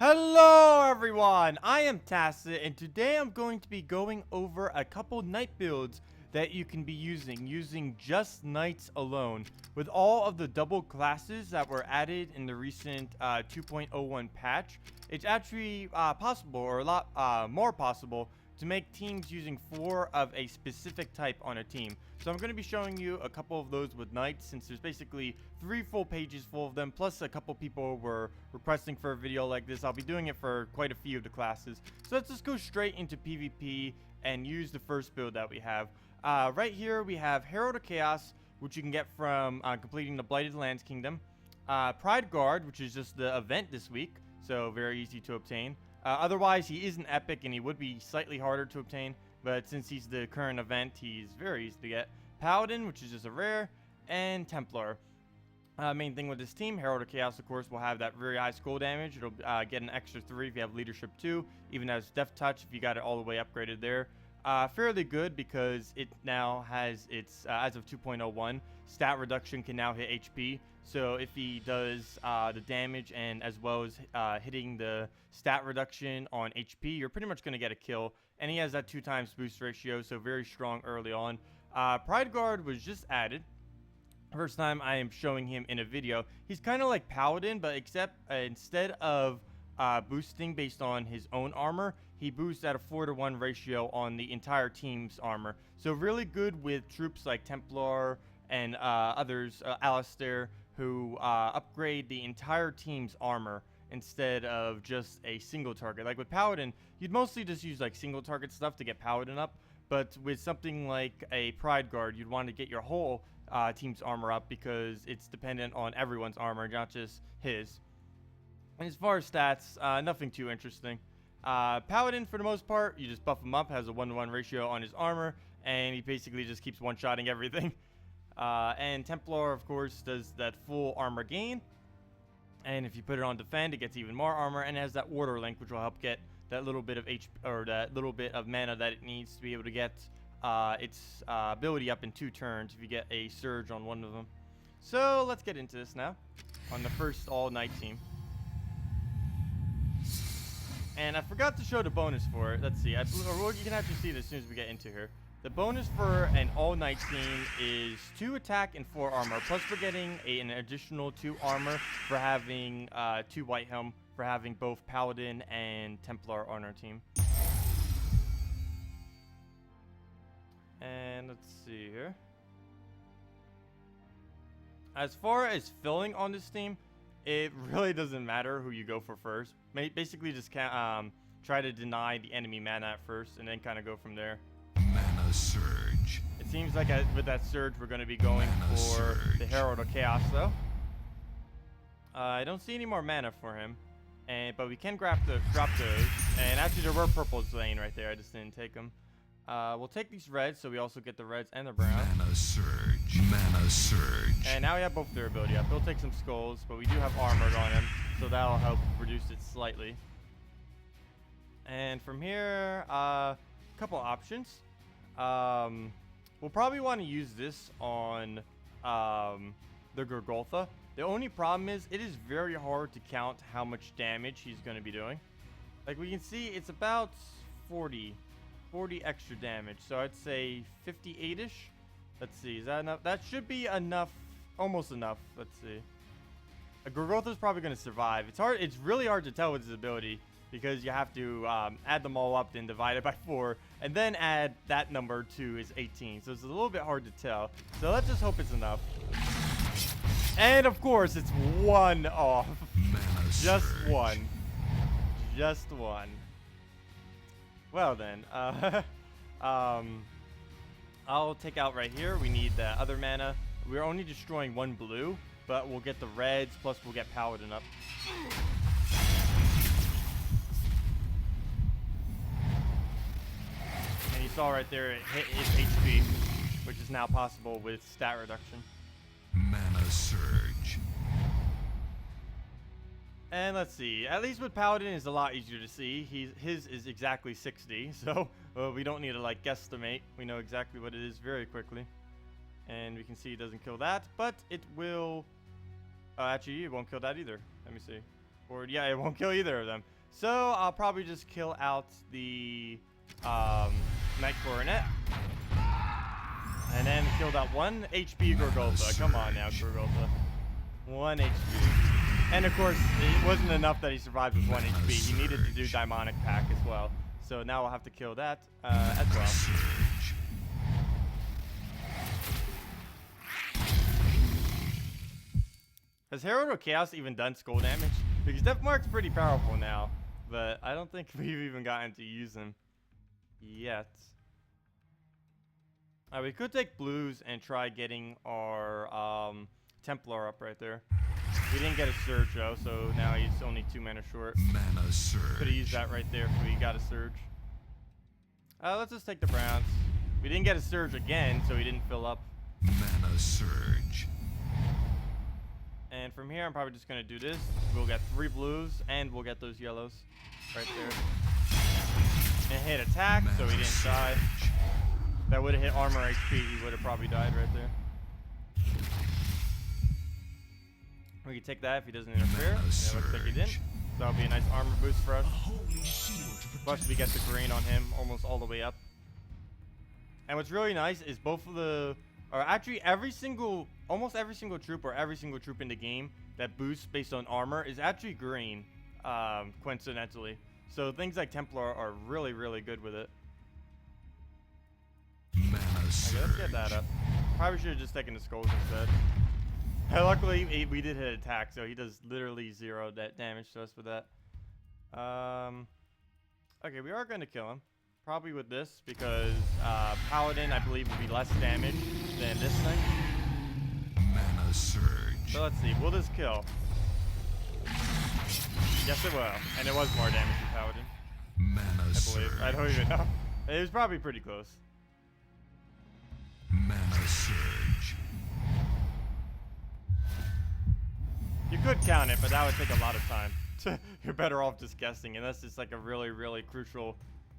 Hello everyone, I am Tacet, and today I'm going to be going over a couple knight builds that you can be using just knights alone. With all of the double classes that were added in the recent 2.01 patch, it's actually possible, or a lot more possible, to make teams using 4 of a specific type on a team. So I'm going to be showing you a couple of those with knights, since there's basically 3 full pages full of them, plus a couple people were requesting for a video like this. I'll be doing it for quite a few of the classes. So let's just go straight into PvP and use the first build that we have. Right here we have Herald of Chaos, which you can get from completing the Blighted Lands Kingdom. Pride Guard, which is just the event this week, so very easy to obtain. Otherwise, he is an epic, and he would be slightly harder to obtain, but since he's the current event, he's very easy to get. Paladin, which is just a rare, and Templar. Main thing with this team, Herald of Chaos, of course, will have that very high skull damage. It'll get an extra 3 if you have Leadership 2, even as Death Touch if you got it all the way upgraded there. Fairly good because it now has its, as of 2.01, stat reduction can now hit HP. So if he does the damage and as well as hitting the stat reduction on HP, you're pretty much going to get a kill. And he has that 2x boost ratio, so very strong early on. Pride Guard was just added. First time I am showing him in a video. He's kind of like Paladin, but except instead of boosting based on his own armor, he boosts at a 4-to-1 ratio on the entire team's armor. So really good with troops like Templar and others, Alistair, who upgrade the entire team's armor instead of just a single target. Like with Paladin, you'd mostly just use like single target stuff to get Paladin up, but with something like a Pride Guard, you'd want to get your whole team's armor up because it's dependent on everyone's armor, not just his. And as far as stats, nothing too interesting. Paladin, for the most part, you just buff him up, has a 1-to-1 ratio on his armor, and he basically just keeps one-shotting everything. And Templar, of course, does that full armor gain. And if you put it on defend, it gets even more armor, and it has that order link, which will help get that little bit of HP, or that little bit of mana that it needs to be able to get its ability up in 2 turns if you get a surge on one of them. So let's get into this now on the first all-night team. And I forgot to show the bonus for it. Let's see. You can actually see it as soon as we get into here. The bonus for an all-night team is 2 attack and 4 armor. Plus we're getting an additional 2 armor for having 2 white helm, for having both Paladin and Templar on our team. And let's see here. As far as filling on this team, it really doesn't matter who you go for first. Basically, just try to deny the enemy mana at first, and then kind of go from there. Mana Surge. It seems like with that surge, we're going to be going Mana for Surge. the Herald of Chaos, though. I don't see any more mana for him, but we can drop those. And actually, there were purples laying right there. I just didn't take them. We'll take these reds, so we also get the reds and the brown. Mana Surge. Mana Surge. And now we have both their ability up. He'll take some skulls, but we do have armored on him, so that'll help reduce it slightly. And from here, a couple options. We'll probably want to use this on the Gorgoltha. The only problem is it is very hard to count how much damage he's going to be doing. Like we can see, it's about 40 extra damage. So I'd say 58-ish. Let's see, is that enough? That should be enough, almost enough. Let's see. A Gorgoltha is probably going to survive. It's really hard to tell with his ability because you have to add them all up, then divide it by 4, and then add that number to his 18. So it's a little bit hard to tell. So let's just hope it's enough. And of course, it's 1 off. Mana Just Surge. 1. Just 1. Well then, I'll take out right here. We need the other mana. We're only destroying 1 blue, but we'll get the reds, plus we'll get Paladin up. And you saw right there, it hit his HP, which is now possible with stat reduction. Mana Surge. And let's see, at least with Paladin is a lot easier to see. His is exactly 60, so we don't need to like guesstimate. We know exactly what it is very quickly. And we can see it doesn't kill that, but it will... actually, it won't kill that either. Let me see. Or yeah, it won't kill either of them. So I'll probably just kill out the Night Coronet. And then killed out 1 HP Gorgolfa. Come on now, Gorgolfa. 1 HP. And of course, it wasn't enough that he survived with 1 HP. He needed to do Daimonic Pack as well. So now I'll have to kill that as well. Has Herald of Chaos even done skull damage? Because Death Mark's pretty powerful now. But I don't think we've even gotten to use him yet. We could take blues and try getting our Templar up right there. We didn't get a Surge though, so now he's only 2 mana short. Mana Surge. Could have used that right there if we got a Surge. Let's just take the Browns. We didn't get a Surge again, so he didn't fill up. Mana Surge. And from here, I'm probably just going to do this. We'll get 3 blues, and we'll get those yellows right there. And hit attack, so he didn't die. That would have hit armor HP. He would have probably died right there. We can take that if he doesn't interfere. And it looks like he didn't. So that'll be a nice armor boost for us. Plus we get the green on him almost all the way up. And what's really nice is both of the... Or actually almost every single troop or every single troop in the game that boosts based on armor is actually green, coincidentally. So things like Templar are really, really good with it. Mana Surge. Okay, let's get that up. Probably should have just taken the skulls instead. Luckily, we did hit attack, so he does literally 0 damage to us with that. Okay, we are going to kill him. Probably with this, because Paladin, I believe, will be less damage than this thing. Mana Surge. So let's see. Will this kill? Yes, it will. And it was more damage than Paladin, Mana I Surge. believe. I don't even know. It was probably pretty close. Mana Surge. You could count it, but that would take a lot of time. You're better off just guessing, and that's just like a really, really crucial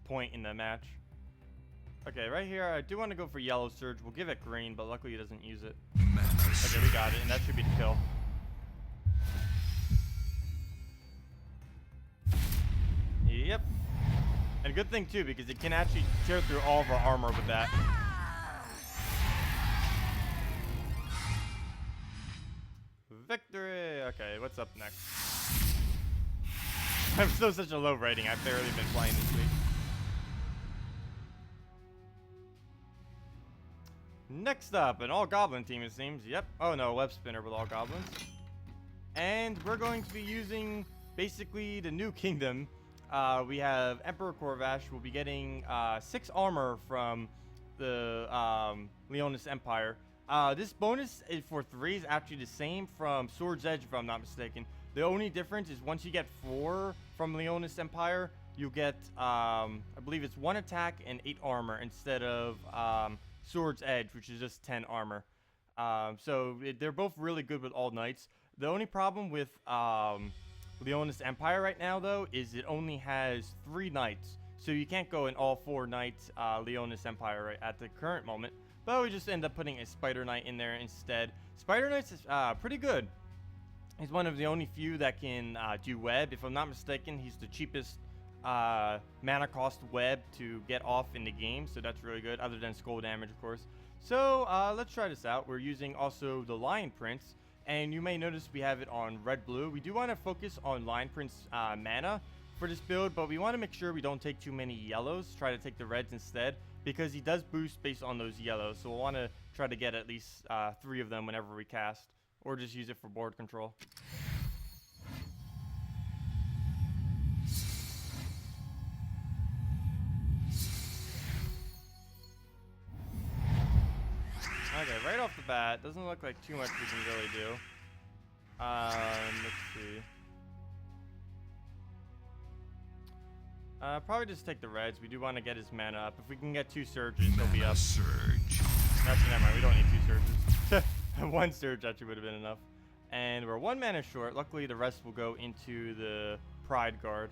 point in the match. Okay, right here, I do want to go for yellow Surge. We'll give it green, but luckily he doesn't use it. Mana Okay, Surge. we got it, and that should be the kill. Yep. And good thing too, because it can actually tear through all of our armor with that. Victory! Okay, what's up next? I'm still such a low rating. I've barely been playing this week. Next up, an all-goblin team, it seems. Yep. Oh no, web spinner with all goblins. And we're going to be using basically the new kingdom. We have Emperor Corvash. We'll be getting 6 armor from the Leonis Empire. This bonus for 3 is actually the same from Sword's Edge, if I'm not mistaken. The only difference is once you get 4 from Leonis Empire, you get, I believe it's 1 attack and 8 armor instead of Sword's Edge, which is just 10 armor. They're both really good with all knights. The only problem with Leonis Empire right now, though, is it only has 3 knights. So you can't go in all 4 knights Leonis Empire right at the current moment. But we just end up putting a Spider Knight in there instead. Spider Knight's is pretty good. He's one of the only few that can do web. If I'm not mistaken, he's the cheapest mana cost web to get off in the game. So that's really good, other than skull damage, of course. So let's try this out. We're using also the Lion Prince. And you may notice we have it on red-blue. We do want to focus on Lion Prince mana for this build, but we want to make sure we don't take too many yellows. Try to take the reds instead, because he does boost based on those yellows. So we'll want to try to get at least 3 of them whenever we cast, or just use it for board control. Okay, right off the bat, doesn't look like too much we can really do. Let's see. Probably just take the reds. We do want to get his mana up. If we can get 2 surges, he'll be Mana up. Surge. Actually, never mind. We don't need 2 surges. 1 surge actually would have been enough. And we're 1 mana short. Luckily, the rest will go into the Pride Guard.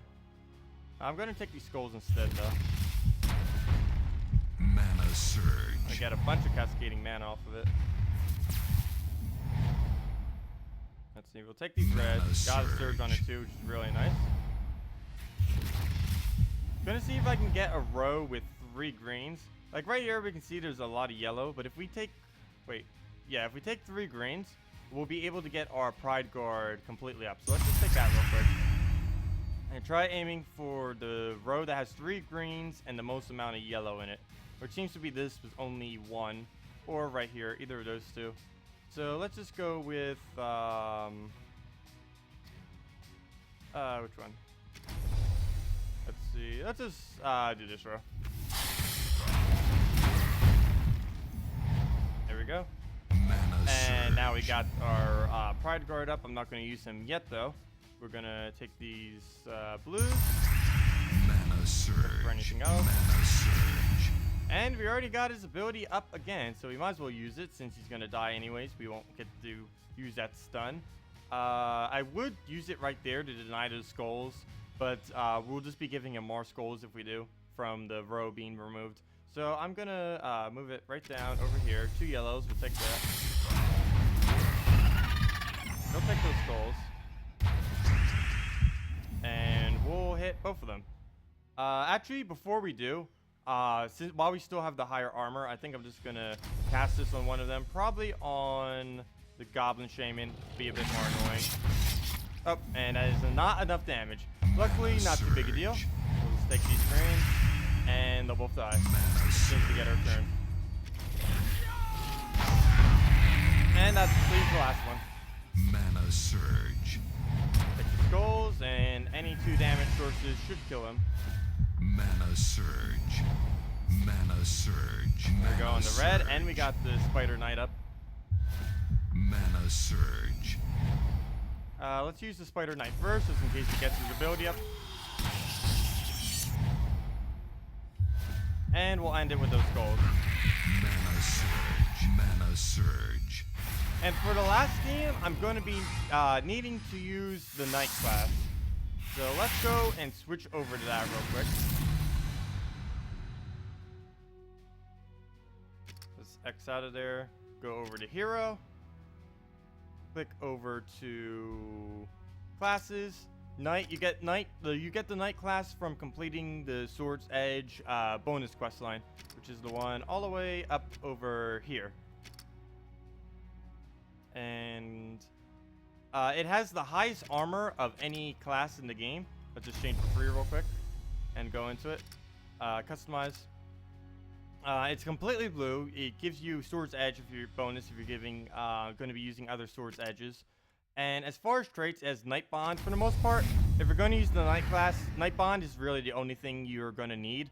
I'm going to take these skulls instead, though. Mana Surge. I get a bunch of cascading mana off of it. Let's see. We'll take these reds. Got a surge on it too, which is really nice. Gonna see if I can get a row with 3 greens. Like right here, we can see there's a lot of yellow. But if we take, if we take 3 greens, we'll be able to get our pride guard completely up. So let's just take that real quick. And try aiming for the row that has 3 greens and the most amount of yellow in it. Which seems to be this with only 1. Or right here, either of those 2. So let's just go with, which one? Let's see. Let's just do this row. There we go. And now we got our pride guard up. I'm not going to use him yet, though. We're going to take these blues. Mana surge. For anything else. Mana surge. And we already got his ability up again, so we might as well use it since he's going to die anyways. We won't get to use that stun. I would use it right there to deny those skulls, but we'll just be giving him more skulls if we do from the row being removed. So I'm going to move it right down over here. 2 yellows. We'll take that. We'll take those skulls. And we'll hit both of them. Actually, before we do, while we still have the higher armor, I think I'm just going to cast this on one of them. Probably on the Goblin Shaman. Be a bit more annoying. Oh, and that is not enough damage. Luckily, not too big a deal. We'll just take these greens, and they'll both die. As soon as we get our turn. And that completes the last one. Mana surge. Take the skulls, and any 2 damage sources should kill him. Mana surge. Mana surge. There we go on the red, and we got the Spider Knight up. Mana surge. Let's use the Spider Knight first, just in case he gets his ability up. And we'll end it with those skulls. Mana surge. Mana surge. And for the last team, I'm going to be needing to use the Knight class. So let's go and switch over to that real quick. Let's X out of there. Go over to Hero. Click over to Classes. Knight. You get the Knight class from completing the Sword's Edge bonus quest line, which is the one all the way up over here. And it has the highest armor of any class in the game. Let's just change for free real quick and go into it. Customize. It's completely blue. It gives you Sword's Edge if you're bonus if you're giving going to be using other Sword's Edges. And as far as traits, as Night Bond for the most part, if you're going to use the Knight class, Night Bond is really the only thing you're going to need.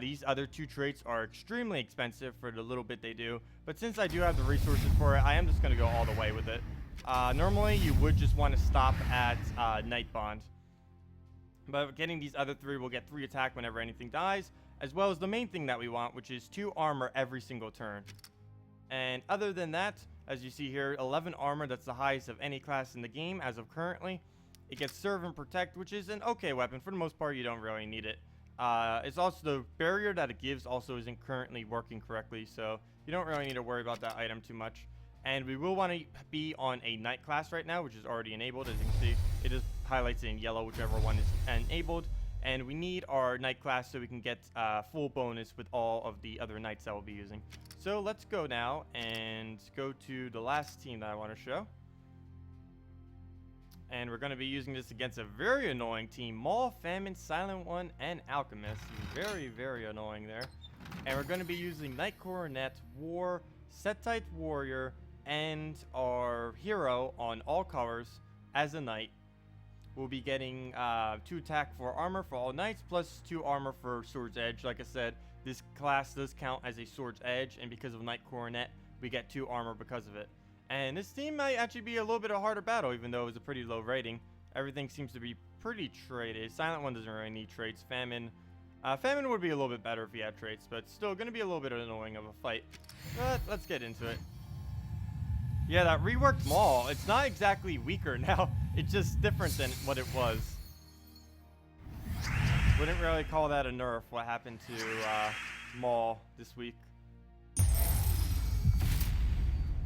These other 2 traits are extremely expensive for the little bit they do. But since I do have the resources for it, I am just going to go all the way with it. Normally, you would just want to stop at Night Bond. But getting these other 3, we'll get 3 attack whenever anything dies. As well as the main thing that we want, which is 2 armor every single turn. And other than that, as you see here, 11 armor, that's the highest of any class in the game as of currently. It gets Serve and Protect, which is an okay weapon. For the most part, you don't really need it. It's also the barrier that it gives also isn't currently working correctly, so you don't really need to worry about that item too much. And we will want to be on a Knight class right now, which is already enabled. As you can see, it just highlights in yellow, whichever one is enabled. And we need our Knight class so we can get full bonus with all of the other Knights that we'll be using. So let's go now and go to the last team that I want to show. And we're going to be using this against a very annoying team. Maul, Famine, Silent One, and Alchemist. Very, very annoying there. And we're going to be using Knight Coronet, War, Setite Warrior, and our hero on all colors as a Knight. We'll be getting 2 attack for armor for all Knights, plus 2 armor for Sword's Edge. Like I said, this class does count as a Sword's Edge, and because of Knight Coronet, we get 2 armor because of it. And this team might actually be a little bit of a harder battle, even though it was a pretty low rating. Everything seems to be pretty traded. Silent One doesn't really need traits. Famine would be a little bit better if he had traits, but still going to be a little bit annoying of a fight. But let's get into it. Yeah, that reworked Maul, it's not exactly weaker now. It's just different than what it was. Wouldn't really call that a nerf, what happened to Maul this week.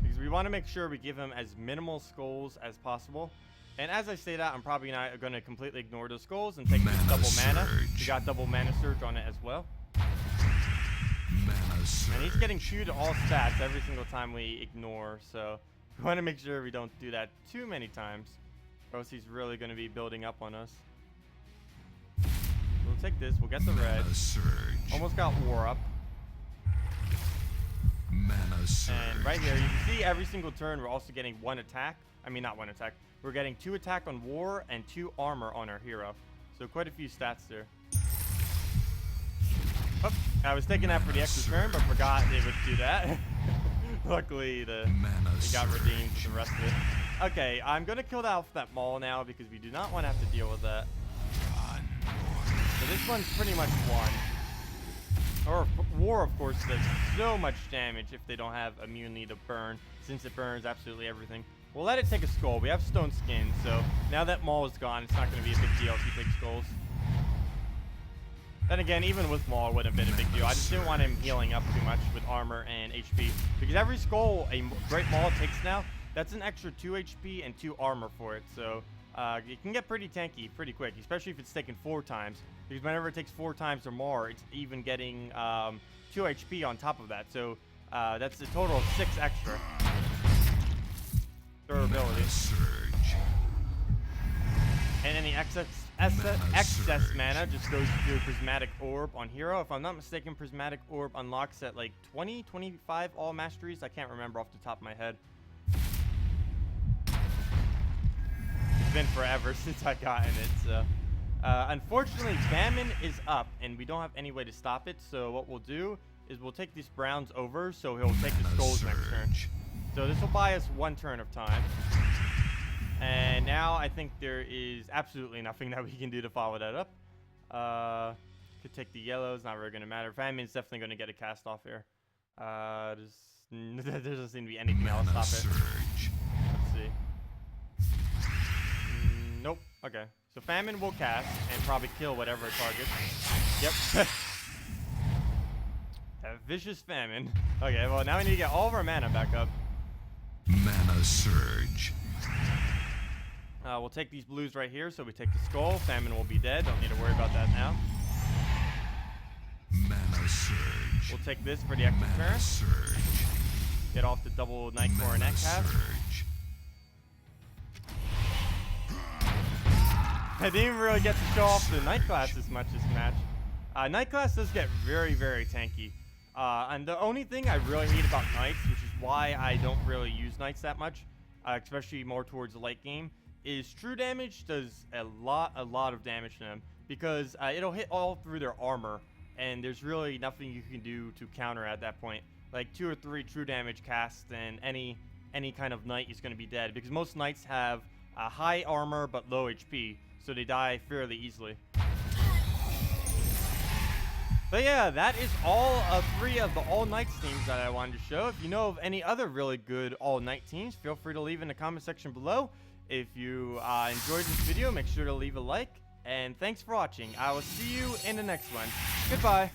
Because we want to make sure we give him as minimal skulls as possible. And as I say that, I'm probably not going to completely ignore those skulls and take this double mana. We got double mana surge on it as well. Mana surge. And he's getting 2 to all stats every single time we ignore. So we want to make sure we don't do that too many times, or else he's really going to be building up on us. We'll take this. We'll get the red. Mana surge. Almost got war up. Mana surge. And right here, you can see every single turn we're also getting 1 attack. I mean, not 1 attack. We're getting 2 attack on war and 2 armor on our hero. So quite a few stats there. Oh, I was taking that for the extra turn, but forgot it would do that. Luckily, it got redeemed for the rest of it. Okay, I'm going to kill off that maul now because we do not want to have to deal with that. So this one's pretty much won. Or war, of course, does so much damage if they don't have immunity to burn, since it burns absolutely everything. We'll let it take a skull. We have stone skin, so now that maul is gone, it's not going to be a big deal if he takes skulls. Then again, even with maul, it wouldn't have been a big deal. I just didn't want him healing up too much with armor and HP. Because every skull a great maul takes now, that's an extra 2 HP and 2 armor for it. So it can get pretty tanky pretty quick, especially if it's taken 4 times. Because whenever it takes 4 times or more, it's even getting 2 HP on top of that. So that's a total of 6 extra. Durability. And any excess mana just goes to Prismatic Orb on hero. If I'm not mistaken, Prismatic Orb unlocks at like 20, 25 all masteries. I can't remember off the top of my head. It's been forever since I've gotten it, so. Unfortunately, Famine is up, and we don't have any way to stop it. So what we'll do is we'll take these browns over, so he'll take the skulls next turn. So this will buy us 1 turn of time. And now I think there is absolutely nothing that we can do to follow that up. Could take the yellows, not really going to matter. Famine's definitely going to get a cast off here. There doesn't seem to be anything else to stop it. Let's see. Nope. Okay. So Famine will cast and probably kill whatever it targets. Yep. A vicious Famine. Okay, well now we need to get all of our mana back up. Mana surge. We'll take these blues right here, so we take the skull. Famine will be dead. Don't need to worry about that now. Mana surge. We'll take this for the extra turn. Surge. Get off the double Night Coronet cast. Surge. I didn't even really get to show off the Night Class as much this match. Night Class does get very, very tanky. And the only thing I really hate about Knights, which is why I don't really use Knights that much, especially more towards the late game, is true damage does a lot of damage to them, because it'll hit all through their armor, and there's really nothing you can do to counter at that point. Like 2 or 3 true damage casts, and any kind of knight is going to be dead, because most knights have high armor but low HP, so they die fairly easily. But yeah, that is all 3 of the all-Knights teams that I wanted to show. If you know of any other really good all-Knight teams, feel free to leave in the comment section below. If you enjoyed this video, make sure to leave a like. And thanks for watching. I will see you in the next one. Goodbye.